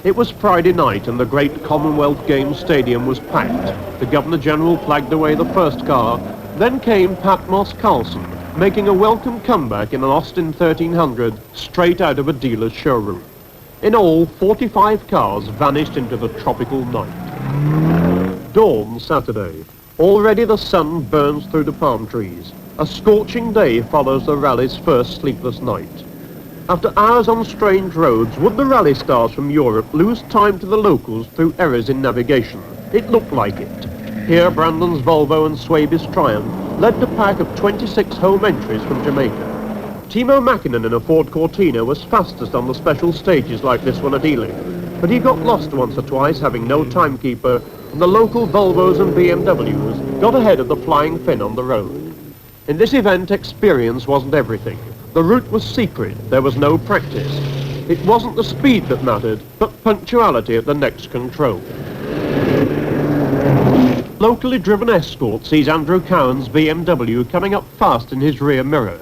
It was Friday night and the great Commonwealth Games Stadium was packed. The Governor-General flagged away the first car. Then came Pat Moss-Carlson, making a welcome comeback in an Austin 1300 straight out of a dealer's showroom. In all, 45 cars vanished into the tropical night. Dawn Saturday. Already the sun burns through the palm trees. A scorching day follows the rally's first sleepless night. After hours on strange roads, would the rally stars from Europe lose time to the locals through errors in navigation? It looked like it. Here, Brandon's Volvo and Swaby's Triumph led the pack of 26 home entries from Jamaica. Timo Mäkinen in a Ford Cortina was fastest on the special stages like this one at Ealing, but he got lost once or twice, having no timekeeper, and the local Volvos and B.M.Ws got ahead of the Flying Finn on the road. In this event, experience wasn't everything. The route was secret, there was no practice. It wasn't the speed that mattered, but punctuality at the next control. Locally driven escort sees Andrew Cowan's B.M.W. coming up fast in his rear mirror.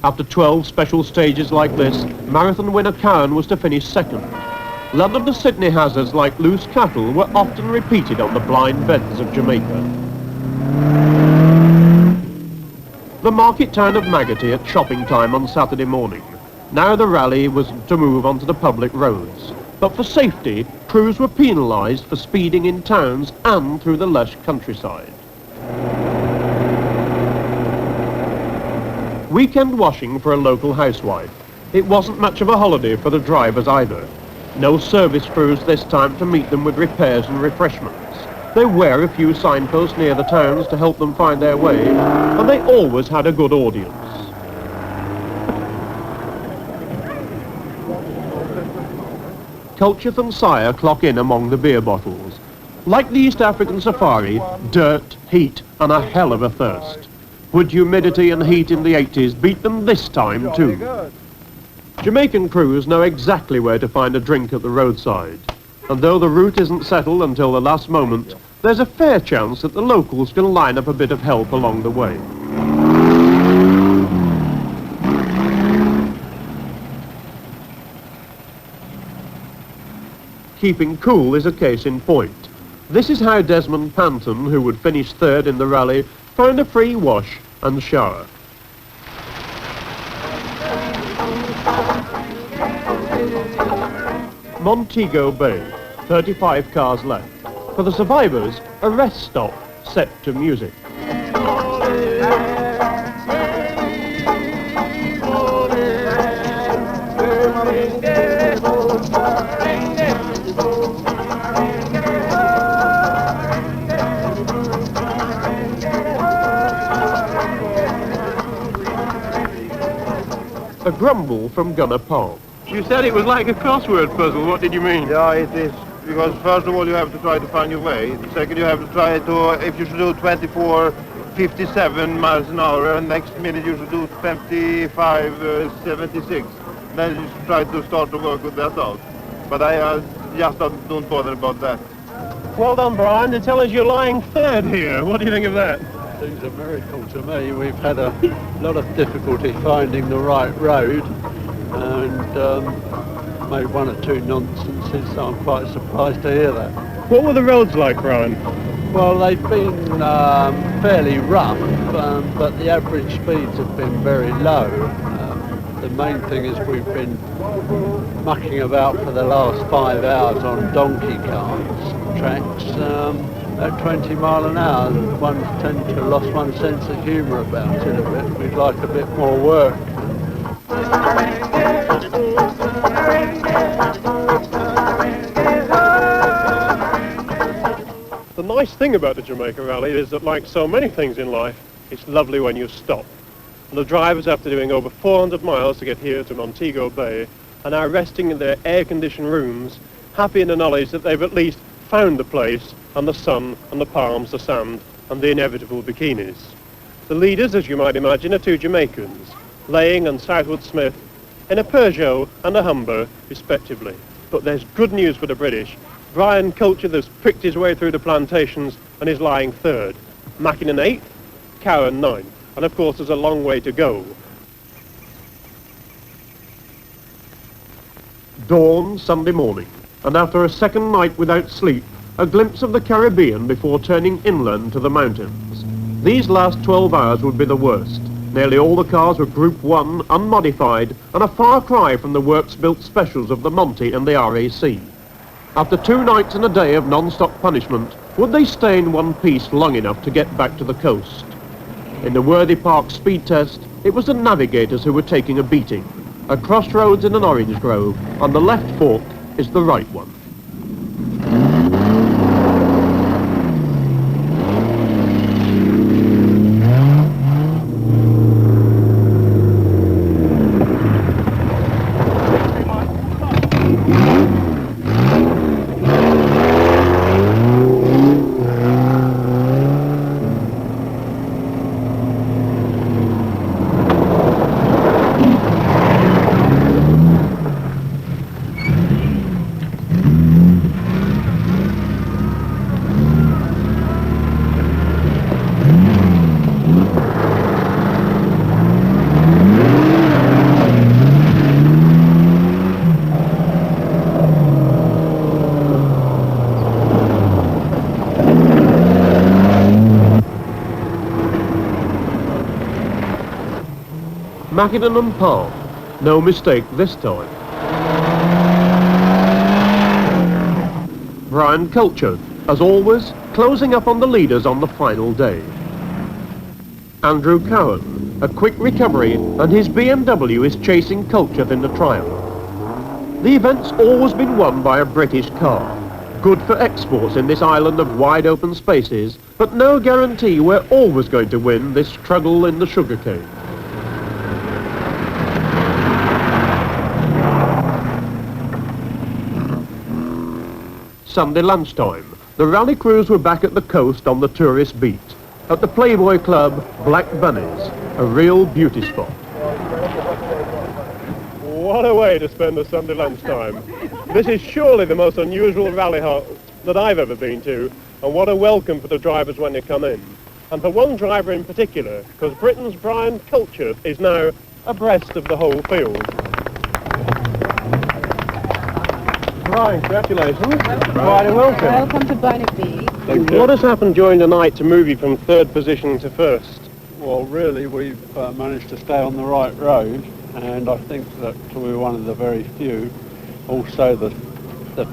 After 12 special stages like this, marathon winner Cowan was to finish second. London to Sydney hazards like loose cattle were often repeated on the blind bends of Jamaica. The market town of Magotty at shopping time on Saturday morning. Now the rally was to move onto the public roads. But for safety, crews were penalised for speeding in towns and through the lush countryside. Weekend washing for a local housewife. It wasn't much of a holiday for the drivers either. No service crews this time to meet them with repairs and refreshments. There were a few signposts near the towns to help them find their way, and they always had a good audience. Culcheth and Syer clock in among the beer bottles. Like the East African safari, dirt, heat, and a hell of a thirst. Would humidity and heat in the 80s beat them this time too? Jamaican crews know exactly where to find a drink at the roadside. And though the route isn't settled until the last moment, there's a fair chance that the locals can line up a bit of help along the way. Keeping cool is a case in point. This is how Desmond Panton, who would finish third in the rally, found a free wash and shower. Montego Bay, 35 cars left. For the survivors, a rest stop set to music. A grumble from Gunner Palm. You said it was like a crossword puzzle. What did you mean? Yeah, it is. Because first of all, you have to try to find your way. Second, you have to try to, if you should do 24.57 miles an hour, and next minute you should do 25.76. Then you should try to start to work with that out. But I just don't bother about that. Well done, Brian. To tell us you're lying third here. What do you think of that? Seems a miracle to me. We've had a lot of difficulty finding the right road, and made one or two nonsenses, so I'm quite surprised to hear that. What were the roads like, Brian? Well, they've been fairly rough, but the average speeds have been very low. The main thing is we've been mucking about for the last 5 hours on donkey carts, tracks, at 20 mile an hour. One tends to have lost one sense of humour about it a bit. We'd like a bit more work. The nice thing about the Jamaica Rally is that, like so many things in life, it's lovely when you stop. And the drivers, after doing over 400 miles to get here to Montego Bay, are now resting in their air-conditioned rooms, happy in the knowledge that they've at least found the place, and the sun, and the palms, the sand, and the inevitable bikinis. The leaders, as you might imagine, are two Jamaicans, Laying and Southwood Smith, in a Peugeot and a Humber, respectively. But there's good news for the British. Brian Culcheth has pricked his way through the plantations and is lying third. Mäkinen 8th, Cowan 9th. And of course there's a long way to go. Dawn, Sunday morning. and after a second night without sleep, a glimpse of the Caribbean before turning inland to the mountains. These last 12 hours would be the worst. Nearly all the cars were Group 1, unmodified, and a far cry from the works-built specials of the Monty and the RAC. After 2 nights and a day of non-stop punishment, would they stay in one piece long enough to get back to the coast? In the Worthy Park speed test, it was the navigators who were taking a beating. A crossroads in an orange grove, on the left fork is the right one. Mackinnon and Palm. No mistake this time. Brian Culcheth, as always, closing up on the leaders on the final day. Andrew Cowan, a quick recovery, and his B.M.W. is chasing Culcheth in the triumph. The event's always been won by a British car. Good for exports in this island of wide open spaces, but no guarantee we're always going to win this struggle in the sugarcane. Sunday lunchtime. The rally crews were back at the coast on the tourist beat. At the Playboy Club, Black Bunnies, a real beauty spot. What a way to spend a Sunday lunchtime. This is surely the most unusual rally halt that I've ever been to, and what a welcome for the drivers when they come in. And for one driver in particular, because Britain's Brian Culcheth is now abreast of the whole field. Brian, congratulations. Quite a welcome. Welcome to Barnaby. What has happened during the night to move you from third position to first? Well, really, we've managed to stay on the right road, and I think that we're one of the very few. Also, the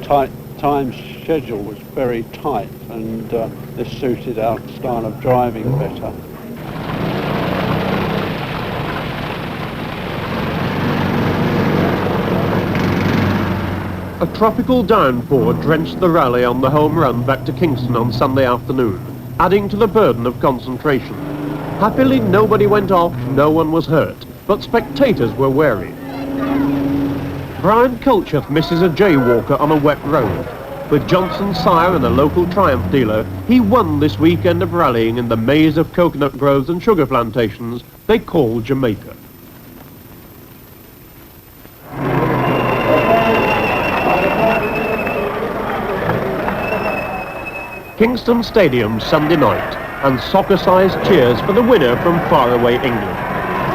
time schedule was very tight, and this suited our style of driving better. A tropical downpour drenched the rally on the home run back to Kingston on Sunday afternoon, adding to the burden of concentration. Happily, nobody went off, no one was hurt, but spectators were wary. Brian Culcheth misses a jaywalker on a wet road. With Johnson, Syer and a local Triumph dealer, he won this weekend of rallying in the maze of coconut groves and sugar plantations they call Jamaica. Kingston Stadium Sunday night, and soccer-sized cheers for the winner from faraway England.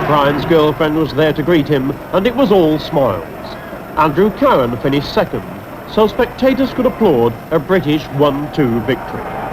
Brian's girlfriend was there to greet him, and it was all smiles. Andrew Cowan finished second, so spectators could applaud a British 1-2 victory.